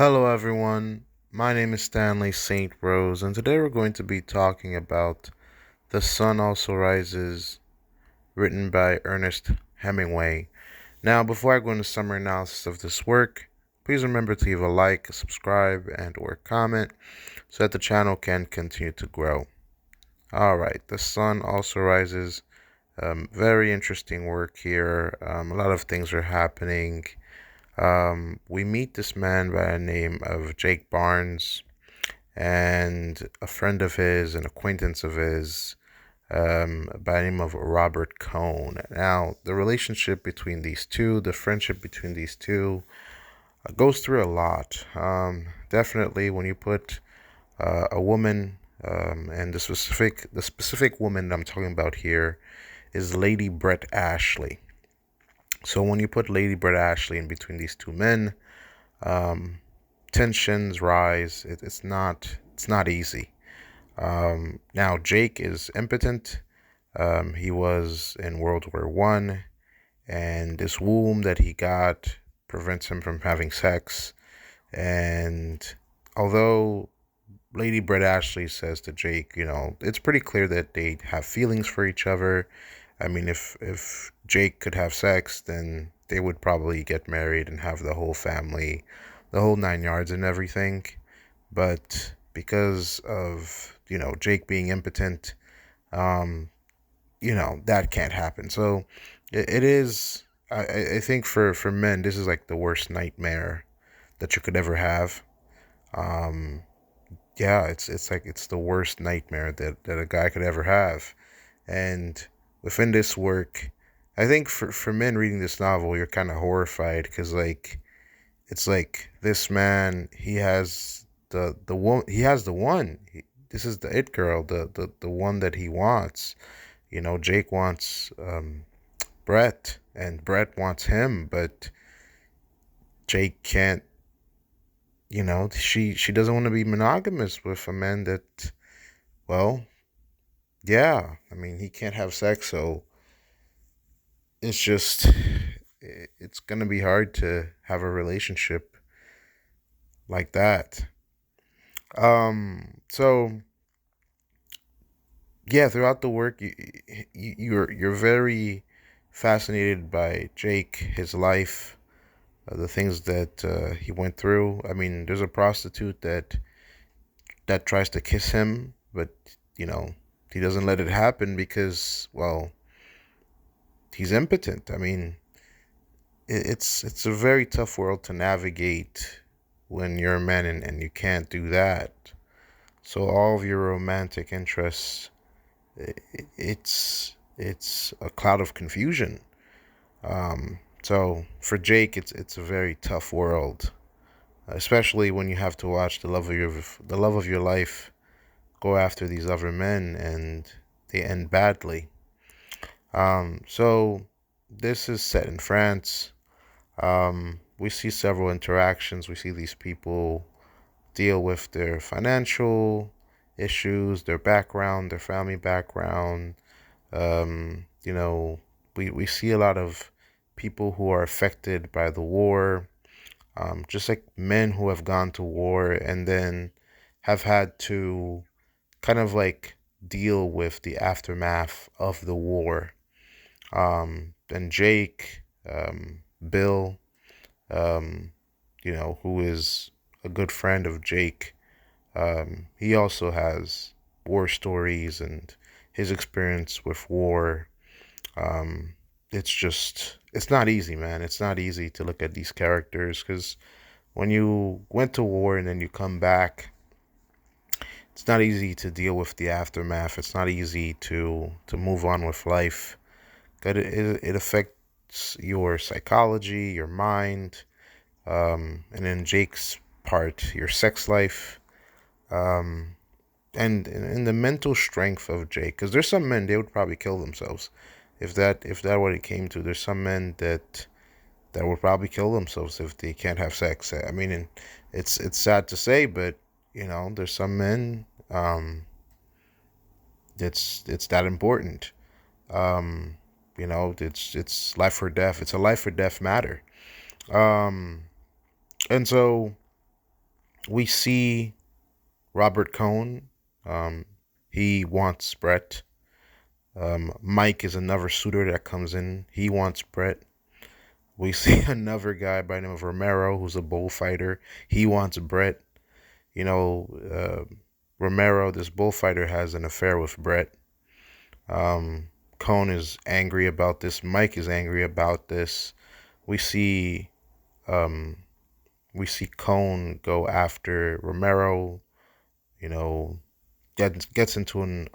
Hello, everyone. My name is Stanley St. Rose, and today we're going to be talking about The Sun Also Rises, written by Ernest Hemingway. Now, before I go into summary analysis of this work, please remember to leave a like, subscribe, and/or comment so that the channel can continue to grow. All right, The Sun Also Rises. Very interesting work here. A lot of things are happening. We meet this man by the name of Jake Barnes and a friend of his, an acquaintance of his, by the name of Robert Cohn. Now, the relationship between these two, the friendship between these two, goes through a lot. Definitely, when you put a woman, and the specific woman that I'm talking about here is Lady Brett Ashley. So when you put Lady Brett Ashley in between these two men, um, tensions rise. It's not easy. Now Jake is impotent. He was in World War I, and this womb that he got prevents him from having sex. And although Lady Brett Ashley says to Jake, it's pretty clear that they have feelings for each other. I mean, if Jake could have sex, then they would probably get married and have the whole family, the whole nine yards and everything. But because of, Jake being impotent, um, that can't happen. So it is, I think for men, this is like the worst nightmare that you could ever have. Um, yeah, it's like it's the worst nightmare that a guy could ever have. And within this work, I think for men reading this novel, you're kind of horrified because like it's like this man, he has the one, he has the one. This is the it girl, the one that he wants. Jake wants Brett, and Brett wants him, but Jake can't. She doesn't want to be monogamous with a man that, well, yeah. I mean, he can't have sex, so it's just it's gonna be hard to have a relationship like that. So yeah, throughout the work, you're very fascinated by Jake, his life, the things that he went through. I mean, there's a prostitute that tries to kiss him, but you know he doesn't let it happen because, well, he's impotent. I mean, it's a very tough world to navigate when you're a man and you can't do that. So all of your romantic interests, it's a cloud of confusion. So for Jake, it's a very tough world, especially when you have to watch the love of your life go after these other men and they end badly. So this is set in France. We see several interactions. We see these people deal with their financial issues, their background, their family background. You know, we see a lot of people who are affected by the war, just like men who have gone to war and then have had to kind of like deal with the aftermath of the war. Then Jake, Bill, um, who is a good friend of Jake, he also has war stories and his experience with war. Um, it's not easy, man. It's not easy to look at these characters because when you went to war and then you come back, it's not easy to deal with the aftermath. It's not easy to move on with life. But it affects your psychology, your mind, and in Jake's part, your sex life, um, and in the mental strength of Jake. Because there's some men they would probably kill themselves if that what it came to. There's some men that would probably kill themselves if they can't have sex. I mean, and it's sad to say, but there's some men. It's that important. Um, it's life or death. It's a life or death matter. Um, and so We see Robert Cohn. Um, he wants Brett. Mike is another suitor that comes in. He wants Brett. We see another guy by the name of Romero, who's a bullfighter. He wants Brett. You know, Romero, this bullfighter, has an affair with Brett. Um, Cone is angry about this. Mike is angry about this. We see, um, we see Cone go after Romero. You know, gets into an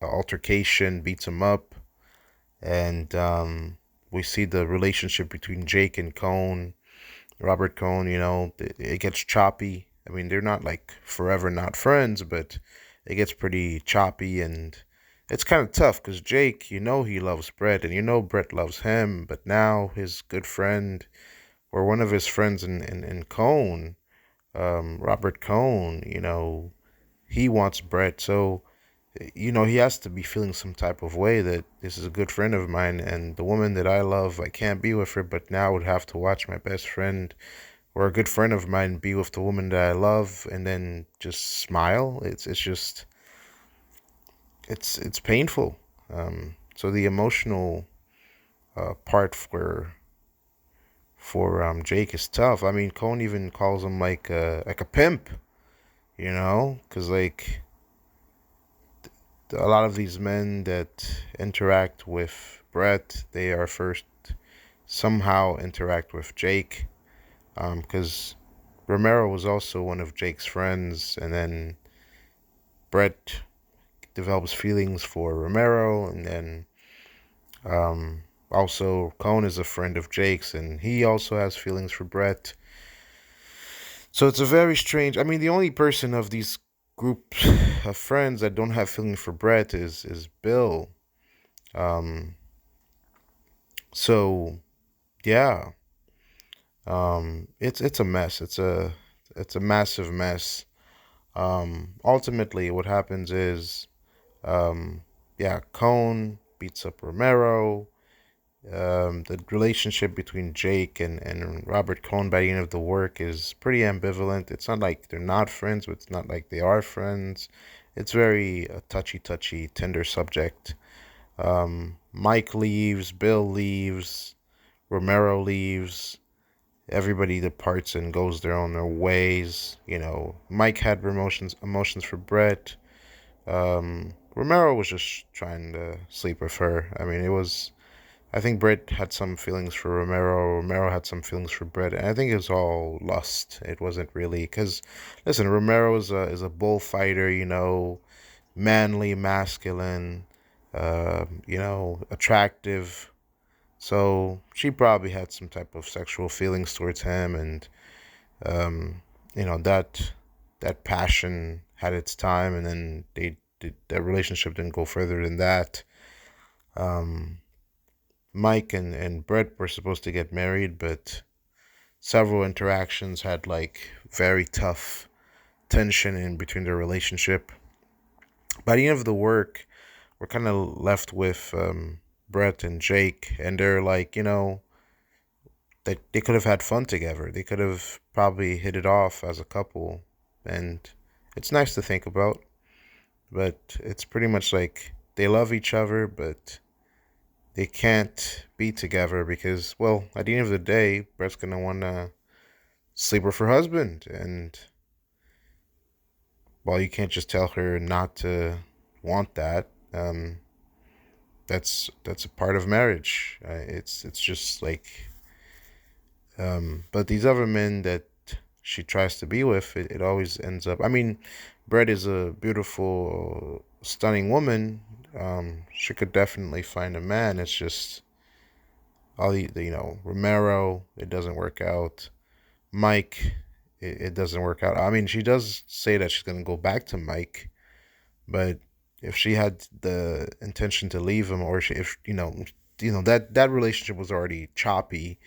altercation, beats him up, and we see the relationship between Jake and Cone, Robert Cone. You know, it gets choppy. I mean, they're not like forever not friends, but it gets pretty choppy, and it's kind of tough because Jake, you know, he loves Brett, and you know Brett loves him, but now his good friend, or one of his friends in Cone, Robert Cone, you know, he wants Brett, so you know, he has to be feeling some type of way that this is a good friend of mine and the woman that I love, I can't be with her, but now I would have to watch my best friend or a good friend of mine be with the woman that I love and then just smile. It's just it's painful. So the emotional part for Jake is tough. I mean, Cone even calls him like a pimp, you know, because like a lot of these men that interact with Brett, they are first somehow interact with Jake, because Romero was also one of Jake's friends, and then Brett develops feelings for Romero, and then also Cone is a friend of Jake's, and he also has feelings for Brett. So it's a very strange. I mean, the only person of these group of friends that don't have feelings for Brett is Bill. Um, so yeah, it's a mess. It's a massive mess. Ultimately, what happens is, um, yeah, Cone beats up Romero. The relationship between Jake and Robert Cone by the end of the work is pretty ambivalent. It's not like they're not friends, but it's not like they are friends. It's very touchy, tender subject. Mike leaves, Bill leaves, Romero leaves. Everybody departs and goes their own ways. You know, Mike had emotions for Brett. Romero was just trying to sleep with her. I mean, it was. I think Brett had some feelings for Romero. Romero had some feelings for Brett, and I think it was all lust. It wasn't really because, listen, Romero is a bullfighter. You know, manly, masculine. You know, attractive. So she probably had some type of sexual feelings towards him, and um, you know that passion had its time, and then that relationship didn't go further than that. Um, Mike and Brett were supposed to get married, but several interactions had like very tough tension in between their relationship. By the end of the work, we're kind of left with Brett and Jake, and they're like, you know, they could have had fun together. They could have probably hit it off as a couple, and it's nice to think about. But it's pretty much like they love each other, but they can't be together because, well, at the end of the day, Brett's gonna wanna sleep with her husband, and well, you can't just tell her not to want that. That's a part of marriage. It's just like, but these other men that she tries to be with, it always ends up. I mean, Brett is a beautiful, stunning woman. She could definitely find a man. It's just all you know, Romero, it doesn't work out. Mike, it doesn't work out. I mean, she does say that she's gonna go back to Mike, but if she had the intention to leave him, or she, if you know that relationship was already choppy.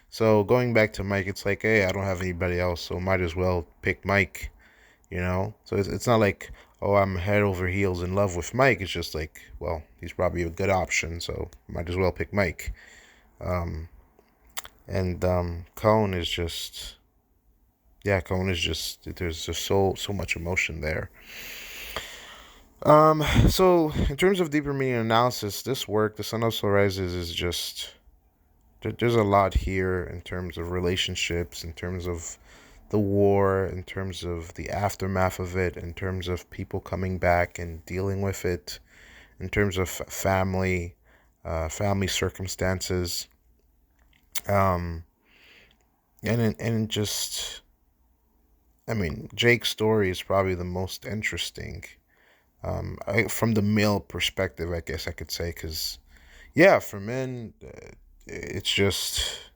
So going back to Mike, it's like, hey, I don't have anybody else, so might as well pick Mike. You know, so it's not like, oh, I'm head over heels in love with Mike. It's just like, well, he's probably a good option, so might as well pick Mike. And Cone is just Yeah, Cone is just there's just so much emotion there. So in terms of deeper meaning analysis, this work, The Sun Also Rises, is just there's a lot here in terms of relationships, in terms of the war, in terms of the aftermath of it, in terms of people coming back and dealing with it, in terms of family circumstances, um, and just, I mean, Jake's story is probably the most interesting, from the male perspective, I guess I could say, because yeah, for men, it's just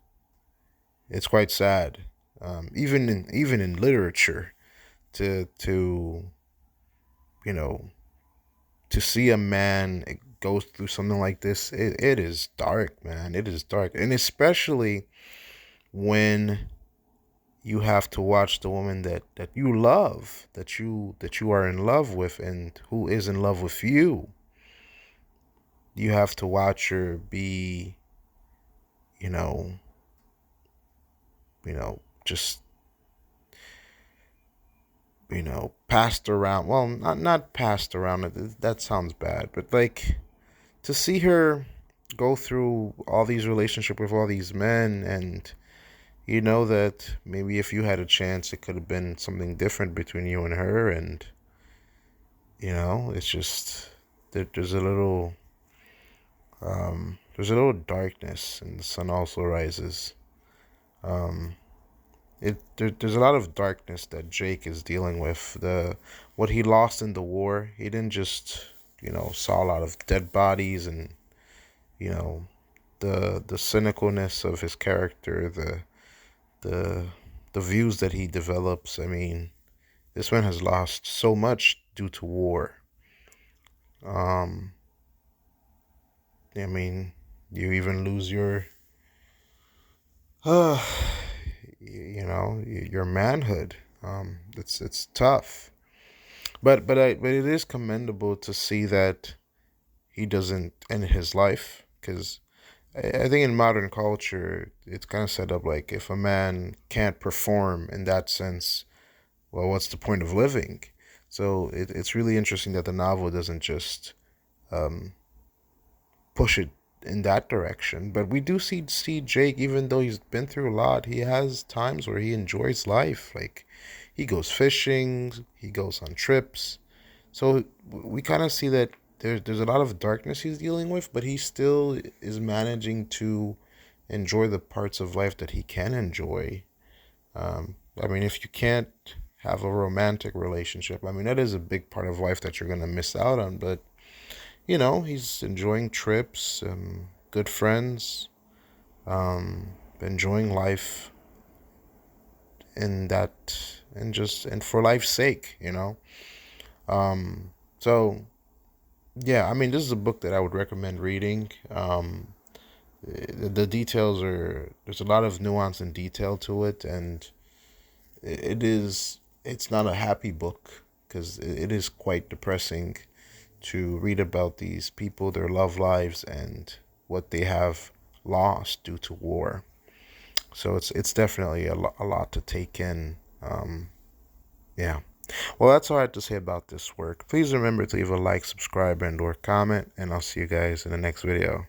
it's quite sad, even in literature, to you know to see a man go through something like this. It is dark, man. It is dark, and especially when you have to watch the woman that you love, that you are in love with, and who is in love with you. You have to watch her be, you know, just passed around. Well, not passed around. That sounds bad, but like to see her go through all these relationships with all these men, and you know that maybe if you had a chance, it could have been something different between you and her, and it's just there's a little darkness, and the sun also rises. Um, there's a lot of darkness that Jake is dealing with. What he lost in the war, he didn't just saw a lot of dead bodies, and you know the cynicalness of his character, the the views that he develops. I mean, this man has lost so much due to war. Um, I mean, you even lose uh, your manhood. It's tough, but it is commendable to see that he doesn't end his life, because I think in modern culture it's kind of set up like if a man can't perform in that sense, well, what's the point of living? So it's really interesting that the novel doesn't just um, push it in that direction. But we do see Jake, even though he's been through a lot, he has times where he enjoys life. Like he goes fishing, he goes on trips. So we kind of see that there's a lot of darkness he's dealing with, but he still is managing to enjoy the parts of life that he can enjoy. I mean, if you can't have a romantic relationship, I mean, that is a big part of life that you're going to miss out on. But, he's enjoying trips, good friends, enjoying life in that, and for life's sake. So, yeah, I mean, this is a book that I would recommend reading. The details there's a lot of nuance and detail to it, and it's not a happy book, because it is quite depressing to read about these people, their love lives, and what they have lost due to war. So it's definitely a lot to take in. Yeah. Well, that's all I have to say about this work. Please remember to leave a like, subscribe, and or comment, and I'll see you guys in the next video.